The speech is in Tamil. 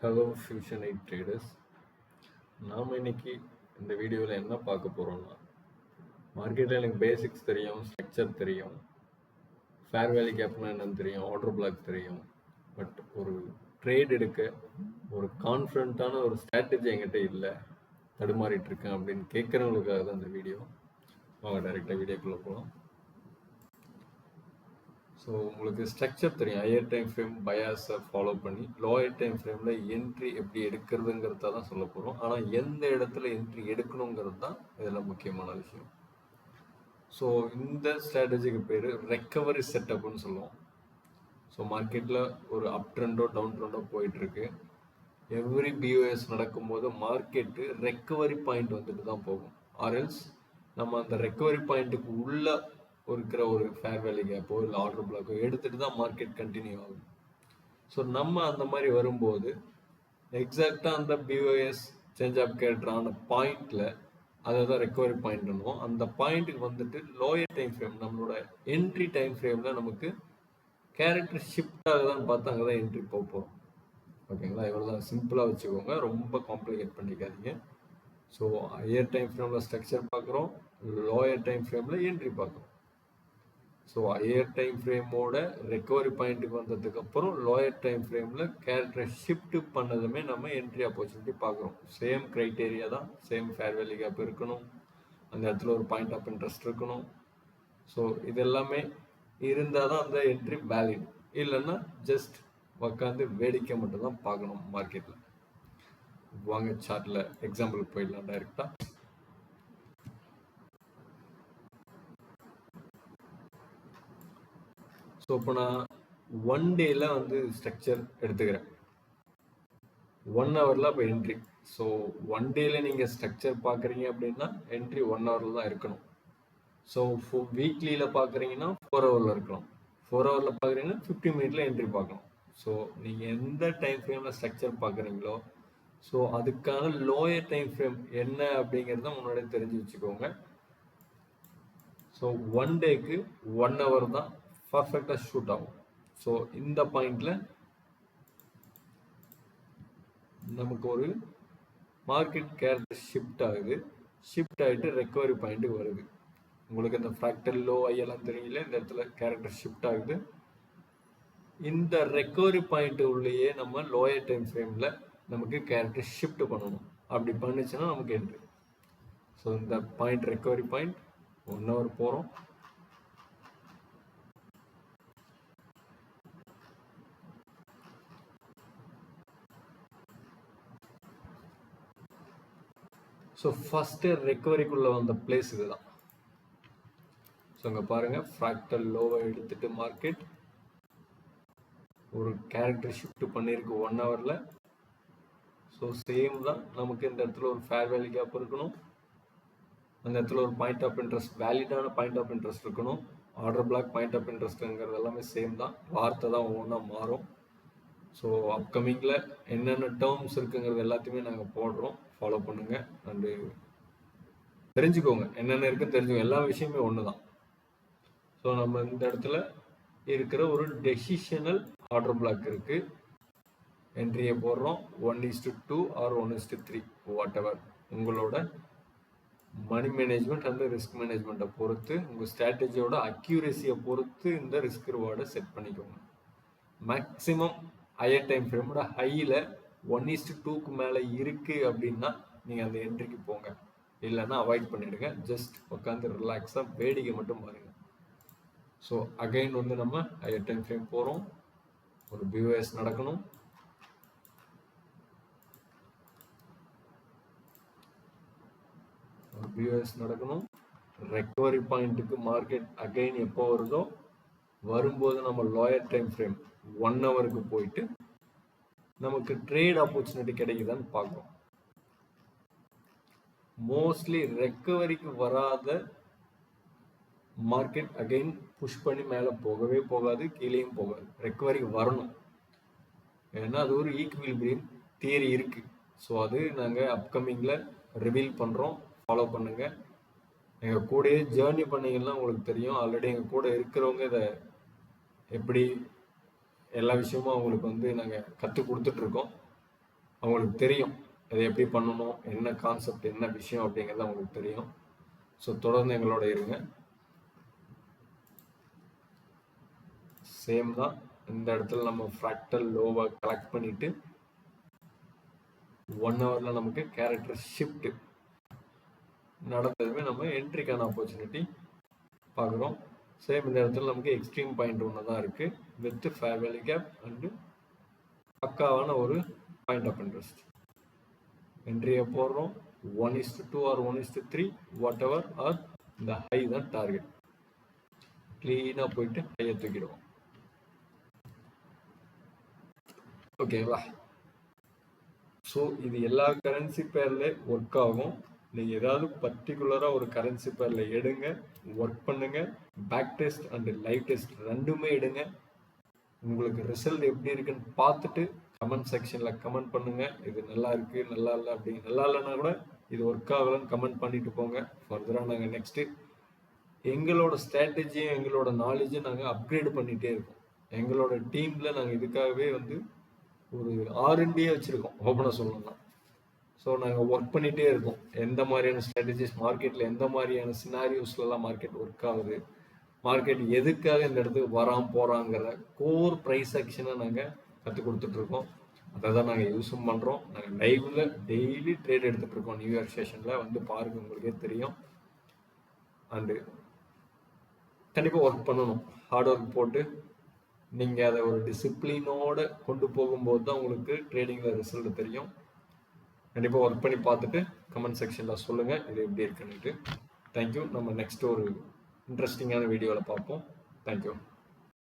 Hello fusion eight traders. நாம் இன்னைக்கு இந்த வீடியோவில் என்ன பார்க்க போகிறோம்னா, மார்க்கெட்டில் எனக்கு பேசிக்ஸ் தெரியும், ஸ்ட்ரக்சர் தெரியும், ஃபேர் வேல்யூ கேப்னா என்னன்னு தெரியும், ஆர்டர் பிளாக் தெரியும். பட் ஒரு ட்ரேட் எடுக்க ஒரு கான்ஃபிடண்ட்டான ஒரு ஸ்ட்ராட்டஜி என்கிட்ட இல்லை, தடுமாறிட்டு இருக்கேன் அப்படின்னு கேட்குறவங்களுக்காக தான் இந்த வீடியோ. வாங்க டைரெக்டாக வீடியோக்குள்ளே போகலாம். ஸோ உங்களுக்கு ஸ்ட்ரக்சர் தெரியும், ஹையர் டைம் ஃப்ரேம் பயாஸை ஃபாலோ பண்ணி லோயர் டைம் ஃப்ரேமில் என்ட்ரி எப்படி எடுக்கிறதுங்கிறத தான் சொல்ல போகிறோம். ஆனால் எந்த இடத்துல என்ட்ரி எடுக்கணுங்கிறது தான் இதில் முக்கியமான விஷயம். ஸோ இந்த ஸ்ட்ராட்டஜிக்கு பேர் ரெக்கவரி செட்டப்னு சொல்லுவோம். ஸோ மார்க்கெட்டில் ஒரு அப் ட்ரெண்டோ டவுன் ட்ரெண்டோ போயிட்டுருக்கு. எவ்ரி பிஓஎஸ் நடக்கும்போது மார்க்கெட்டு ரெக்கவரி பாயிண்ட் வந்துட்டு தான் போகும். ஆர்எல்ஸ் நம்ம அந்த ரெக்கவரி பாயிண்ட்டுக்கு உள்ள இருக்கிற ஒரு ஃபேர் வேல்யூ கேப்போ இல்லை ஆர்டர் பிளாக்கோ எடுத்துட்டு தான் மார்க்கெட் கண்டினியூ ஆகும். ஸோ நம்ம அந்த மாதிரி வரும்போது எக்ஸாக்டாக அந்த பிஓஎஸ் சேஞ்ச் ஆஃப் கேரக்டரான பாயிண்ட்ல அதை தான் ரெக்கவரி பாயிண்ட் பண்ணுவோம். அந்த பாயிண்ட்டுக்கு வந்துட்டு லோயர் டைம் ஃப்ரேம் நம்மளோட என்ட்ரி டைம் ஃப்ரேம்ல நமக்கு கேரக்டர் ஷிஃப்ட் ஆகுதான்னு பார்த்து அங்கே தான் என்ட்ரி போகிறோம். ஓகேங்களா? இவ்வளோ தான், சிம்பிளாக வச்சுக்கோங்க, ரொம்ப காம்ப்ளிகேட் பண்ணிக்காதீங்க. ஸோ ஹையர் டைம் ஃப்ரேமில் ஸ்ட்ரக்சர் பார்க்குறோம், லோயர் டைம் ஃப்ரேமில் என்ட்ரி பார்க்குறோம். ஸோ ஹையர் டைம் ஃப்ரேமோட ரெக்கவரி பாயிண்ட்டுக்கு வந்ததுக்கப்புறம் லோயர் டைம் ஃப்ரேமில் கேரக்டரை ஷிஃப்ட் பண்ணதுமே நம்ம என்ட்ரி ஆப்பர்ச்சுனிட்டி பார்க்குறோம். சேம் க்ரைட்டேரியா தான், சேம் ஃபேர் வேல்யூ கேப் இருக்கணும், அந்த இடத்துல ஒரு பாயிண்ட் ஆஃப் இன்ட்ரெஸ்ட் இருக்கணும். ஸோ இது எல்லாமே இருந்தால் தான் அந்த என்ட்ரி வேலிட். இல்லைன்னா ஜஸ்ட் உட்காந்து வேடிக்கை மட்டும் தான் பார்க்கணும் மார்க்கெட்டில். வாங்க சார்ட்டில் எக்ஸாம்பிள் போயிடலாம் டைரெக்டாக. ஸோ இப்போ நான் 1 டேல வந்து ஸ்ட்ரக்சர் எடுத்துக்கிறேன், 1 ஹவரில் இப்போ என்ட்ரி. ஸோ 1 டேல நீங்கள் ஸ்ட்ரக்சர் பார்க்குறீங்க அப்படின்னா என்ட்ரி 1 ஹவரில் தான் இருக்கணும். ஸோ வீக்லியில் பார்க்குறீங்கன்னா 4 ஹவரில் இருக்கலாம், 4 ஹவரில் பார்க்குறீங்கன்னா 50 மினிட்ல என்ட்ரி பார்க்கணும். ஸோ நீங்கள் எந்த டைம் ஃப்ரேமில் ஸ்ட்ரக்சர் பார்க்குறீங்களோ ஸோ அதுக்கான லோயர் டைம் ஃப்ரேம் என்ன அப்படிங்கிறத முன்னாடியே தெரிஞ்சு வச்சுக்கோங்க. ஸோ 1 டேக்கு 1 ஹவர் தான் பர்ஃபெக்டாக ஷூட் ஆகும். ஸோ இந்த பாயிண்ட்ல நமக்கு ஒரு மார்க்கெட் கேரக்டர் ஷிஃப்ட் ஆகுது, ஷிஃப்ட் ஆகிட்டு ரெக்கவரி பாயிண்ட்டுக்கு வருது. உங்களுக்கு இந்த ஃப்ராக்டல் லோ ஐயெல்லாம் தெரியல, இந்த இடத்துல கேரக்டர் ஷிஃப்ட் ஆகுது. இந்த ரெக்கவரி பாயிண்ட் உள்ளேயே நம்ம லோயர் டைம் ஃப்ரேமில் நமக்கு கேரக்டர் ஷிஃப்ட் பண்ணணும். அப்படி பண்ணுச்சுன்னா நமக்கு என்ட்ரி. ஸோ இந்த பாயிண்ட் ரெக்கவரி பாயிண்ட் 1 ஹவர் போகிறோம். ஸோ ஃபஸ்ட்டு ரெக்கவரிக்குள்ளே வந்த பிளேஸ் இதுதான். ஸோ இங்கே பாருங்கள், ஃப்ராக்டல் லோவை எடுத்துட்டு மார்க்கெட் ஒரு கேரக்டர் ஷிஃப்ட் பண்ணியிருக்கு 1 ஹவரில். ஸோ சேம் தான், நமக்கு இந்த இடத்துல ஒரு ஃபேர் வேல்யூ கேப் இருக்கணும், அந்த இடத்துல ஒரு பாயிண்ட் ஆஃப் இன்ட்ரெஸ்ட், வேலிடான பாயிண்ட் ஆஃப் இன்ட்ரெஸ்ட் இருக்கணும், ஆர்டர் பிளாக் பாயிண்ட் ஆஃப் இன்ட்ரெஸ்ட்ங்கிறது எல்லாமே சேம் தான், வார்த்தை தான் ஒவ்வொன்றா மாறும். ஸோ அப்கமிங்கில் என்னென்ன டேர்ம்ஸ் இருக்குங்கிறது எல்லாத்தையுமே நாங்கள் போடுறோம், ஃபாலோ பண்ணுங்கள் அண்டு தெரிஞ்சுக்கோங்க, என்னென்ன இருக்குன்னு தெரிஞ்சுக்கோங்க. எல்லா விஷயமே ஒன்று தான். ஸோ நம்ம இந்த இடத்துல இருக்கிற ஒரு டெசிஷனல் ஆர்டர் பிளாக் இருக்கு, என்ட்ரியை போடுறோம் 1:2 ஆர் 1:3, வாட் எவர் உங்களோட மணி மேனேஜ்மெண்ட் அண்ட் ரிஸ்க் மேனேஜ்மெண்ட்டை பொறுத்து, உங்கள் ஸ்ட்ராட்டஜியோட அக்யூரேசியை பொறுத்து இந்த ரிஸ்க் ரிவார்டை செட் பண்ணிக்கோங்க. மேக்ஸிமம் ஹையர் டைம் ஃப்ரேமோட ஹையில் 1:2க்கு மேலே இருக்குது அப்படின்னா நீங்கள் அந்த என்ட்ரிக்கு போங்க, இல்லைன்னா அவாய்ட் பண்ணிவிடுங்க. ஜஸ்ட் உட்காந்து ரிலாக்ஸாக வேடிக்கை மட்டும் பாருங்கள். ஸோ அகைன் வந்து நம்ம ஹையர் டைம் ஃப்ரேம் போகிறோம், ஒரு பிஓஎஸ் நடக்கணும், ஒரு பிஓஎஸ் நடக்கணும், ரெக்கவரி பாயிண்ட்டுக்கு மார்க்கெட் அகைன் எப்போ வருதோ வரும்போது நம்ம லோயர் டைம் ஃப்ரேம் 1 ஹவருக்கு போயிட்டு நமக்கு ட்ரேட் ஆப்பர்ச்சுனிட்டி கிடைக்குதான்னு பார்க்குறோம். மோஸ்ட்லி ரெக்கவரிக்கு வராத மார்க்கெட் அகைன் புஷ் பண்ணி மேலே போகவே போகாது, கீழேயும் போகாது. ரெக்கவரிக்கு வரணும், ஏன்னா அது ஒரு ஈக்விலிபிரியம் தியரி இருக்கு. ஸோ அது நாங்கள் அப்கமிங்கில் ரிவீல் பண்ணுறோம், ஃபாலோ பண்ணுங்கள். எங்கள் கூடயே ஜேர்னி பண்ணீங்கன்னா உங்களுக்கு தெரியும். ஆல்ரெடி எங்கள் கூட இருக்கிறவங்க இதை எப்படி எல்லா விஷயமும் அவங்களுக்கு வந்து நாங்கள் கற்றுக் கொடுத்துட்ருக்கோம். அவங்களுக்கு தெரியும் அதை எப்படி பண்ணணும், என்ன கான்செப்ட், என்ன விஷயம் அப்படிங்கிறது அவங்களுக்கு தெரியும். ஸோ தொடர்ந்து எங்களோட இருங்க. சேம் தான். இந்த இடத்துல நம்ம ஃப்ராக்டல் லோவை கலெக்ட் பண்ணிட்டு 1 ஹவர்ல நமக்கு கேரக்டர் ஷிஃப்ட் நடந்ததுமே நம்ம என்ட்ரிக்கான ஆப்பர்ச்சுனிட்டி பார்க்குறோம். சேம் இந்த இடத்துல நமக்கு எக்ஸ்ட்ரீம் பாயிண்ட் ஒன்று தான் இருக்கு with fair value gap and பக்காவான ஒரு பாயிண்ட் ஆஃப் இன்ட்ரெஸ்ட். என்ட்ரியை போடுறோம் 1:2 ஆர் 1:3 வாட் எவர் ஆர் இந்த ஹை தான் டார்கெட். கிளீனாக போயிட்டு ஹையை தூக்கிடுவோம். ஓகேவா? ஸோ இது எல்லா கரன்சி பேர்ல ஒர்க் ஆகும். நீங்கள் ஏதாவது பர்டிகுலராக ஒரு கரன்சி பேரில் எடுங்க, ஒர்க் பண்ணுங்க. Back test and live test ரெண்டுமே எடுங்க. உங்களுக்கு ரிசல்ட் எப்படி இருக்குன்னு பார்த்துட்டு கமெண்ட் செக்ஷனில் கமெண்ட் பண்ணுங்க. இது நல்லா இருக்கு, நல்லா இல்லை அப்படி நல்லா இல்லைன்னா கூட இது ஒர்க் ஆகலன்னு கமெண்ட் பண்ணிட்டு போங்க. ஃபர்தராக நாங்கள் நெக்ஸ்ட்டு எங்களோட ஸ்ட்ராட்டஜியும் எங்களோட நாலேஜும் நாங்கள் அப்கிரேட் பண்ணிகிட்டே இருக்கோம். எங்களோட டீமில் நாங்கள் இதுக்காகவே வந்து ஒரு R&D வச்சுருக்கோம் ஓப்பனாக சொல்லணும்னா. ஸோ நாங்கள் ஒர்க் பண்ணிகிட்டே இருக்கோம். எந்த மாதிரியான ஸ்ட்ராட்டஜிஸ் மார்க்கெட்டில், எந்த மாதிரியான சினாரியோஸ்லாம் மார்க்கெட் ஒர்க் ஆகுது, மார்க்கெட் எதுக்காக இந்த இடத்துக்கு வராமல் போகிறாங்கிற கோர் ப்ரைஸ் ஆக்ஷனை நாங்கள் கற்றுக் கொடுத்துட்ருக்கோம். அதை தான் நாங்கள் யூஸும் பண்ணுறோம். நாங்கள் லைவில் டெய்லி ட்ரேட் எடுத்துகிட்டு இருக்கோம். நியூ இயர் செஷனில் வந்து பாருங்கள், உங்களுக்கே தெரியும். அண்டு கண்டிப்பாக ஒர்க் பண்ணணும். ஹார்ட் ஒர்க் போட்டு நீங்கள் அதை ஒரு டிசிப்ளினோடு கொண்டு போகும்போது தான் உங்களுக்கு ட்ரேடிங்கில் ரிசல்ட் தெரியும். கண்டிப்பாக ஒர்க் பண்ணி பார்த்துட்டு கமெண்ட் செக்ஷனில் சொல்லுங்கள் இது எப்படி இருக்குன்னுட்டு. தேங்க்யூ. நம்ம நெக்ஸ்ட் ஒரு இன்ட்ரெஸ்டிங்கான வீடியோவில் பார்ப்போம். தேங்க்யூ.